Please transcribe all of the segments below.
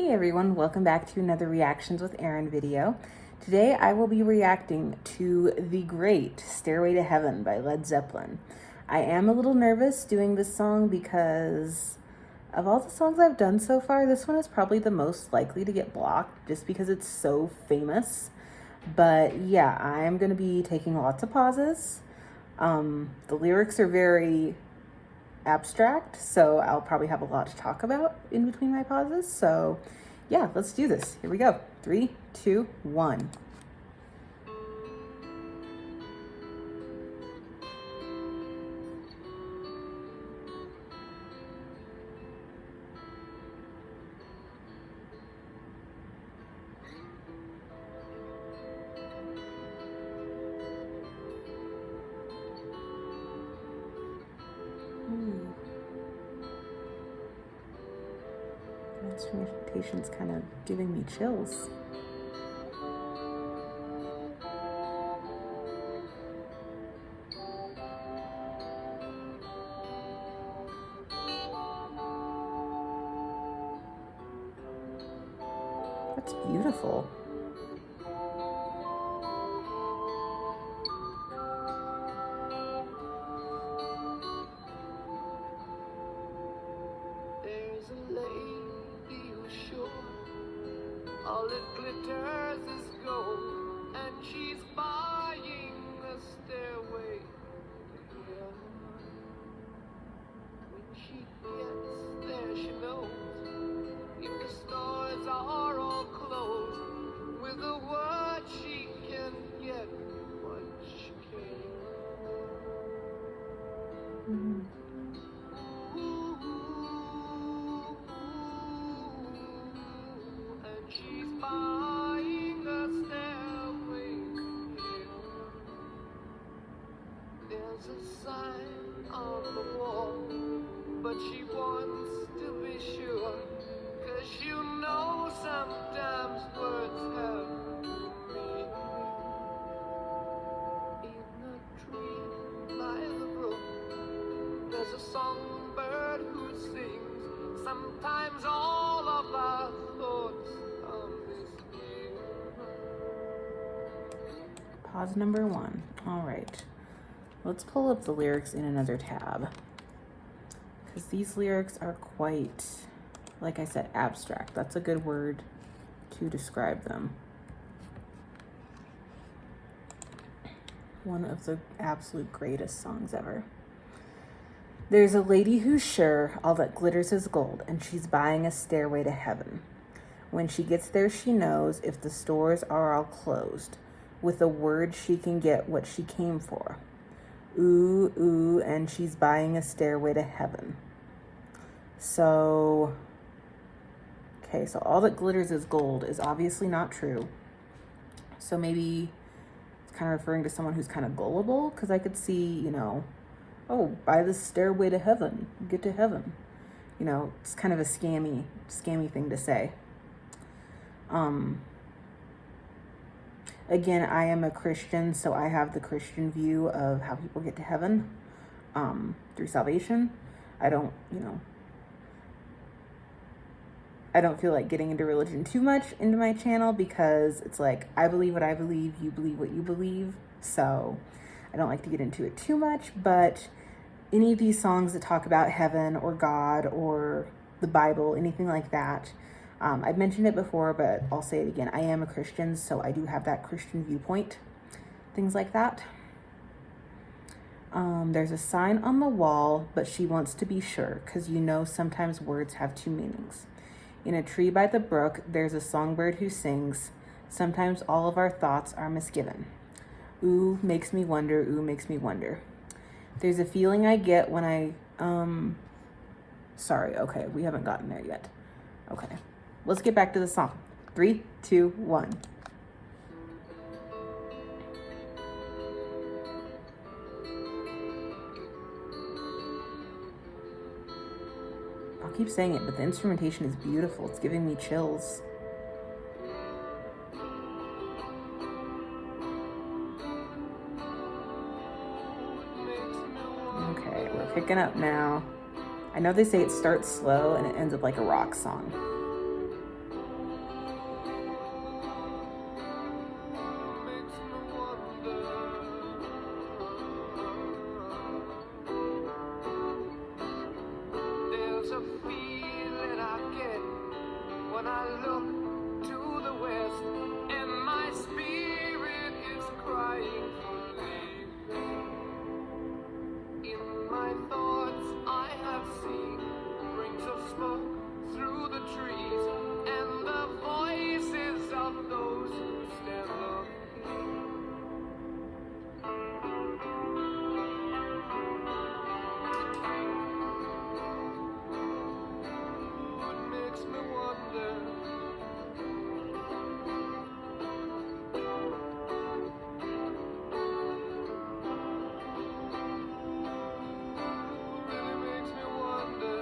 Hey everyone, welcome back to another Reactions with Erin video. Today I will be reacting to the great Stairway to Heaven by Led Zeppelin. I am a little nervous doing this song because of all the songs I've done so far, this one is probably the most likely to get blocked just because it's so famous. But yeah, I'm going to be taking lots of pauses. The lyrics are very abstract, so I'll probably have a lot to talk about in between my pauses. So yeah, let's do this. Here we go. 3, 2, 1. Instrumentation's kind of giving me chills. That's beautiful. There's a lady who's sure all it glitters is gold, and she's buying a stairway to heaven. When she gets there, she knows if the stores are all closed, with a word she can get what she can. And she's buying a stairway here. There's a sign on the wall, but she wants to be sure, 'cause you know sometimes words have meaning. In a tree by the brook, there's a songbird who sings. Sometimes all of our thoughts on this view. Pause number 1. All right. Let's pull up the lyrics in another tab, because these lyrics are quite, like I said, abstract. That's a good word to describe them. One of the absolute greatest songs ever. There's a lady who's sure all that glitters is gold, and she's buying a stairway to heaven. When she gets there, she knows if the stores are all closed, with a word she can get what she came for. Ooh, ooh, and she's buying a stairway to heaven. So, okay, so all that glitters is gold is obviously not true. So maybe it's kind of referring to someone who's kind of gullible, because I could see, you know, oh, buy the stairway to heaven, get to heaven. You know, it's kind of a scammy thing to say. Again, I am a Christian, so I have the Christian view of how people get to heaven through salvation. I don't feel like getting into religion too much into my channel, because it's like, I believe what I believe, you believe what you believe. So I don't like to get into it too much, but any of these songs that talk about heaven or God or the Bible, anything like that, I've mentioned it before, but I'll say it again. I am a Christian, so I do have that Christian viewpoint, things like that. There's a sign on the wall, but she wants to be sure, because you know sometimes words have two meanings. In a tree by the brook, there's a songbird who sings. Sometimes all of our thoughts are misgiven. Ooh, makes me wonder, ooh, makes me wonder. There's a feeling I get when I, sorry, okay, we haven't gotten there yet. Okay, let's get back to the song. 3, 2, 1. I'll keep saying it, but the instrumentation is beautiful. It's giving me chills. Okay, we're picking up now. I know they say it starts slow and it ends up like a rock song. when I look to the west, and my spirit is crying for leaving. In my thoughts I have seen rings of smoke through the trees, and the voices of those who stand looking. It makes me wonder. Really makes me wonder.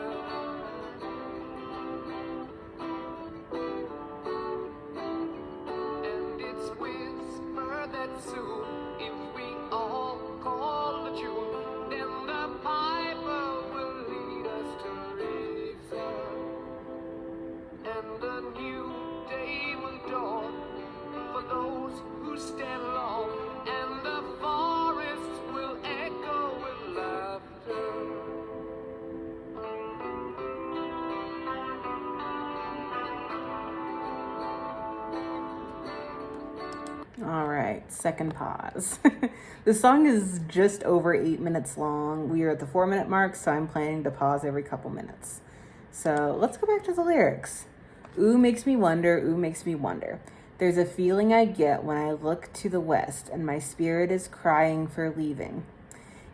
And it's whispered that soon, if we all call the tune, then the piper will lead us to reason. And a new day will dawn for those who stand long, and the forests will echo with laughter. All right, second pause. The song is just over 8 minutes long. We are at the 4-minute mark, so I'm planning to pause every couple minutes. So let's go back to the lyrics. Ooh, makes me wonder, ooh, makes me wonder. There's a feeling I get when I look to the west, and my spirit is crying for leaving.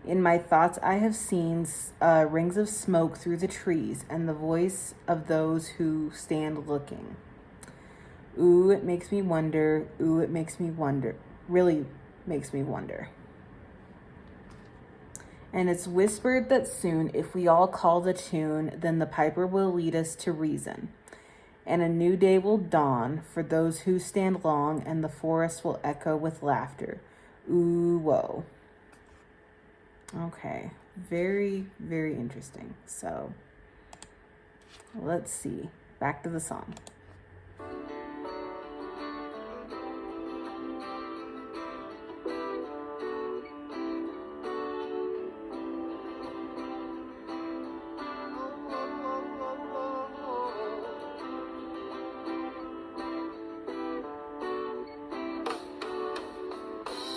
In my thoughts I have seen rings of smoke through the trees, and the voice of those who stand looking. Ooh, it makes me wonder. Ooh, it makes me wonder. Really makes me wonder. And it's whispered that soon, if we all call the tune, then the piper will lead us to reason. And a new day will dawn for those who stand long, and the forest will echo with laughter. Ooh, whoa. Okay, very, very interesting. So, let's see. Back to the song.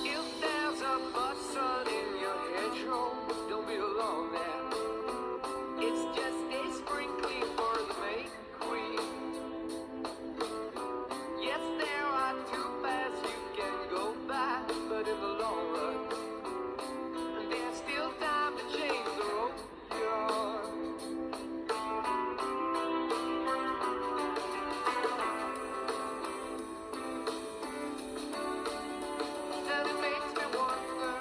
If there's a button in your hedgerow, don't be alone there. It's just a sprinkling for the May Queen. Yes, there are 2 paths you can go by, but in the long run, there's still time to change the road you're on. And it makes me wonder.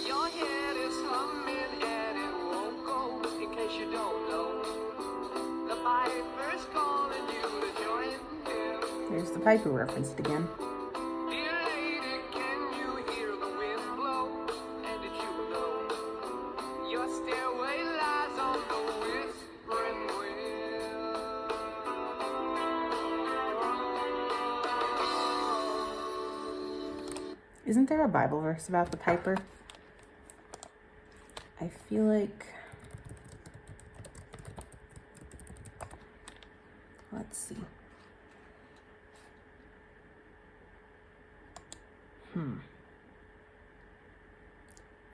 Your head is humming and it won't go. In case you don't know, the piper's calling you to join him. There's the piper referenced again. Dear lady, can you hear the wind blow? And did you know your stairway lies on the whispering wind? Isn't there a Bible verse about the piper? I feel like... Let's see.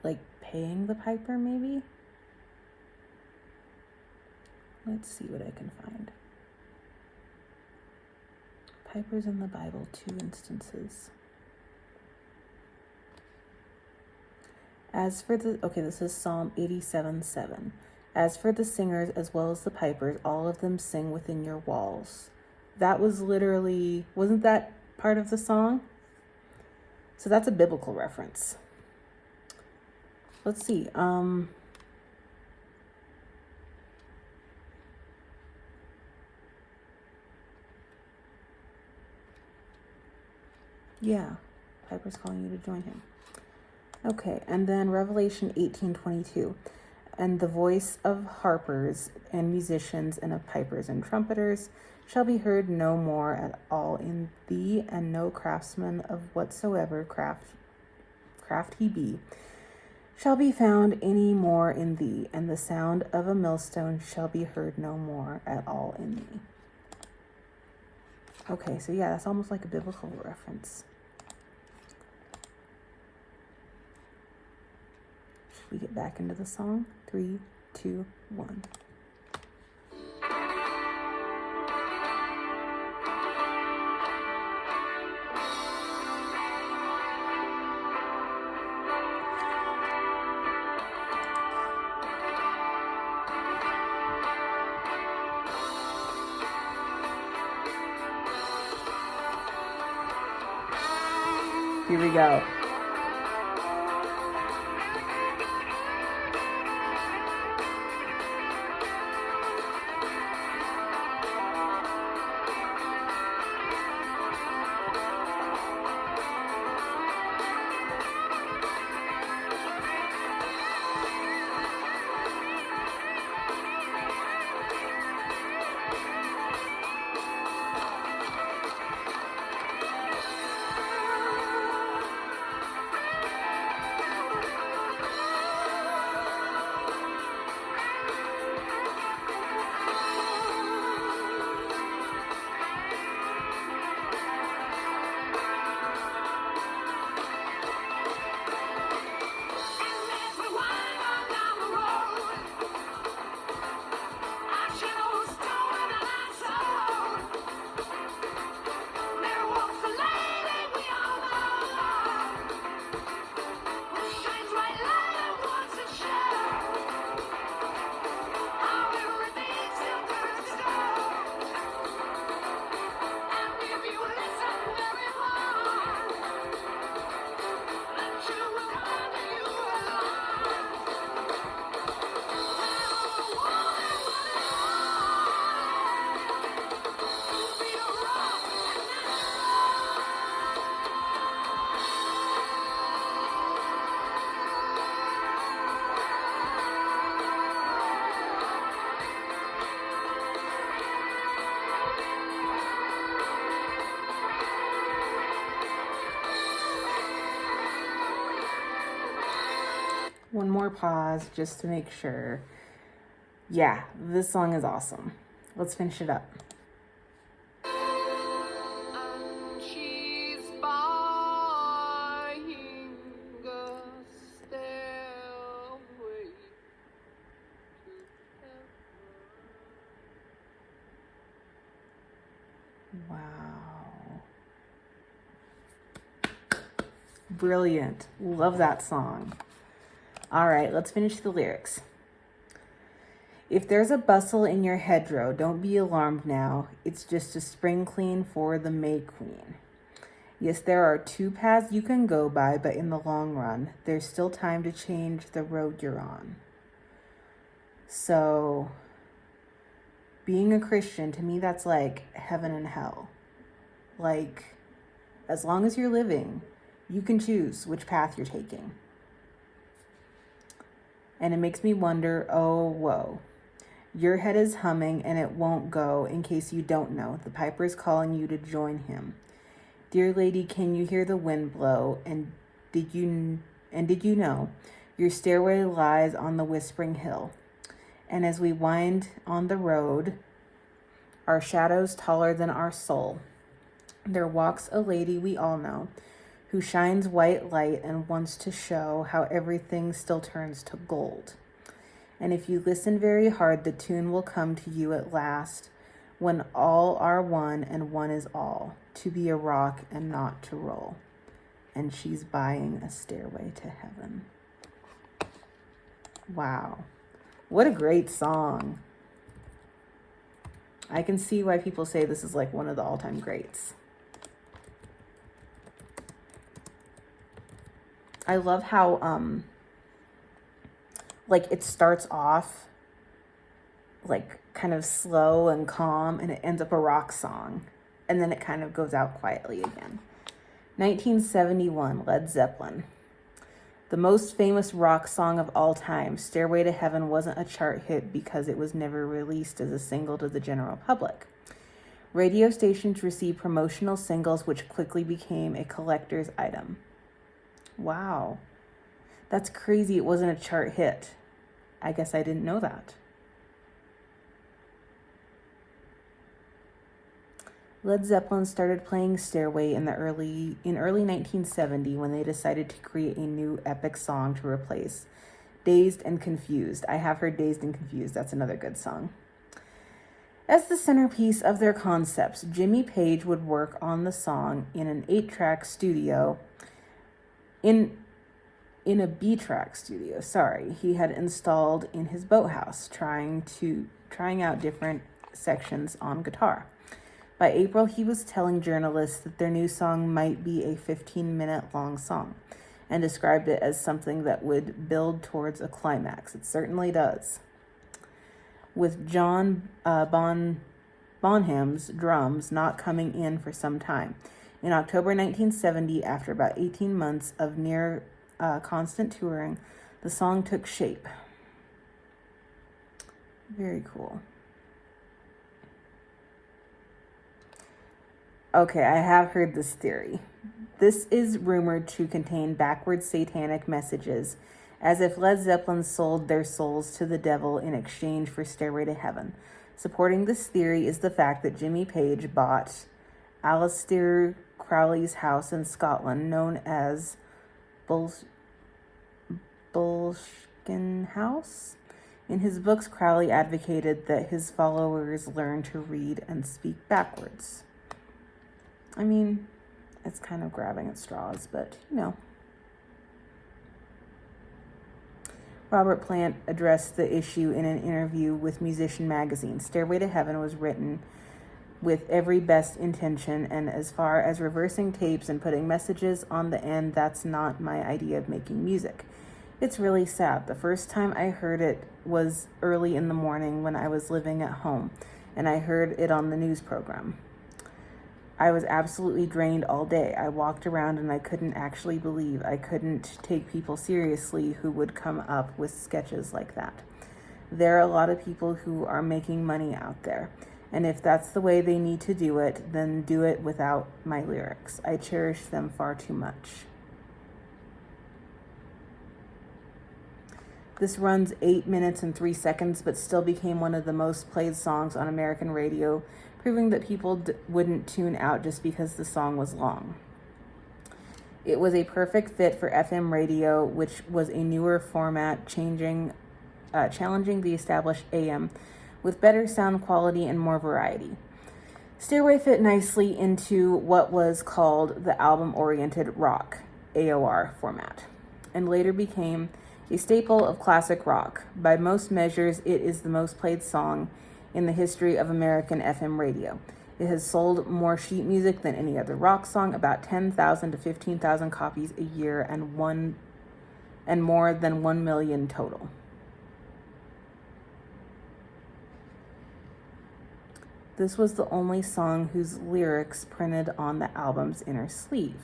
Like paying the piper, maybe? Let's see what I can find. Pipers in the Bible, 2 instances. As for the, okay, this is Psalm 87:7. As for the singers as well as the pipers, all of them sing within your walls. That was literally, wasn't that part of the song? So that's a biblical reference. Let's see. Yeah, Piper's calling you to join him. Okay, and then Revelation 18:22. and the voice of harpers and musicians and of pipers and trumpeters shall be heard no more at all in thee, and no craftsman of whatsoever craft he be shall be found any more in thee, and the sound of a millstone shall be heard no more at all in thee. Okay, so yeah, that's almost like a biblical reference. Should we get back into the song? 3, 2, 1. Here we go. One more pause just to make sure. Yeah, this song is awesome. Let's finish it up. And she's buying a stairway to heaven. Wow. Brilliant. Love that song. All right, let's finish the lyrics. If there's a bustle in your hedgerow, don't be alarmed now. It's just a spring clean for the May Queen. Yes, there are 2 paths you can go by, but in the long run, there's still time to change the road you're on. So, being a Christian, to me, that's like heaven and hell. Like, as long as you're living, you can choose which path you're taking. And it makes me wonder, oh, whoa. Your head is humming and it won't go. In case you don't know, the piper is calling you to join him. Dear lady, can you hear the wind blow? And did you know your stairway lies on the whispering hill? And as we wind on the road, our shadows taller than our soul, there walks a lady we all know, who shines white light and wants to show how everything still turns to gold. And if you listen very hard, the tune will come to you at last, when all are one and one is all, to be a rock and not to roll. And she's buying a stairway to heaven. Wow. What a great song. I can see why people say this is like one of the all-time greats. I love how, like, it starts off, like, kind of slow and calm, and it ends up a rock song. And then it kind of goes out quietly again. 1971, Led Zeppelin. The most famous rock song of all time, Stairway to Heaven, wasn't a chart hit because it was never released as a single to the general public. Radio stations received promotional singles, which quickly became a collector's item. Wow. That's crazy. It wasn't a chart hit. I guess I didn't know that. Led Zeppelin started playing Stairway in early 1970 when they decided to create a new epic song to replace Dazed and Confused. I have heard Dazed and Confused. That's another good song. As the centerpiece of their concepts, Jimmy Page would work on the song in an 8-track studio in a B-track studio, he had installed in his boathouse, trying out different sections on guitar. By April, he was telling journalists that their new song might be a 15-minute long song and described it as something that would build towards a climax. It certainly does. With John Bonham's drums not coming in for some time. In October 1970, after about 18 months of near constant touring, the song took shape. Very cool. Okay, I have heard this theory. This is rumored to contain backwards satanic messages, as if Led Zeppelin sold their souls to the devil in exchange for Stairway to Heaven. Supporting this theory is the fact that Jimmy Page bought Aleister Crowley's house in Scotland, known as Bulskin House. In his books, Crowley advocated that his followers learn to read and speak backwards. I mean, it's kind of grabbing at straws, but Robert Plant addressed the issue in an interview with Musician magazine. Stairway to Heaven was written with every best intention, and as far as reversing tapes and putting messages on the end, that's not my idea of making music. It's really sad. The first time I heard it was early in the morning when I was living at home, and I heard it on the news program. I was absolutely drained all day. I walked around and I couldn't actually believe I couldn't take people seriously who would come up with sketches like that. There are a lot of people who are making money out there, and if that's the way they need to do it, then do it without my lyrics. I cherish them far too much. This runs 8 minutes and 3 seconds, but still became one of the most played songs on American radio, proving that people wouldn't tune out just because the song was long. It was a perfect fit for FM radio, which was a newer format, challenging the established AM with better sound quality and more variety. Stairway fit nicely into what was called the album-oriented rock, AOR, format, and later became a staple of classic rock. By most measures, it is the most played song in the history of American FM radio. It has sold more sheet music than any other rock song, about 10,000 to 15,000 copies a year, and more than 1 million total. This was the only song whose lyrics printed on the album's inner sleeve.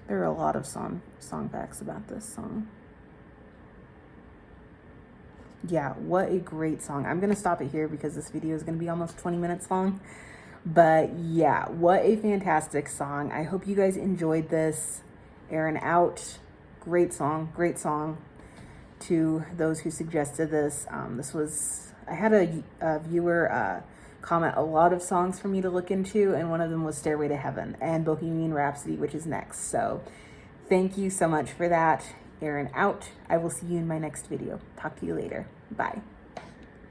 There are a lot of song facts about this song. Yeah, what a great song. I'm going to stop it here because this video is going to be almost 20 minutes long. But yeah, what a fantastic song. I hope you guys enjoyed this. Aaron out. Great song. Great song. To those who suggested this. I had a viewer comment a lot of songs for me to look into, and one of them was Stairway to Heaven and Bohemian Rhapsody, which is next. So thank you so much for that. Aaron out. I will see you in my next video. Talk to you later. Bye.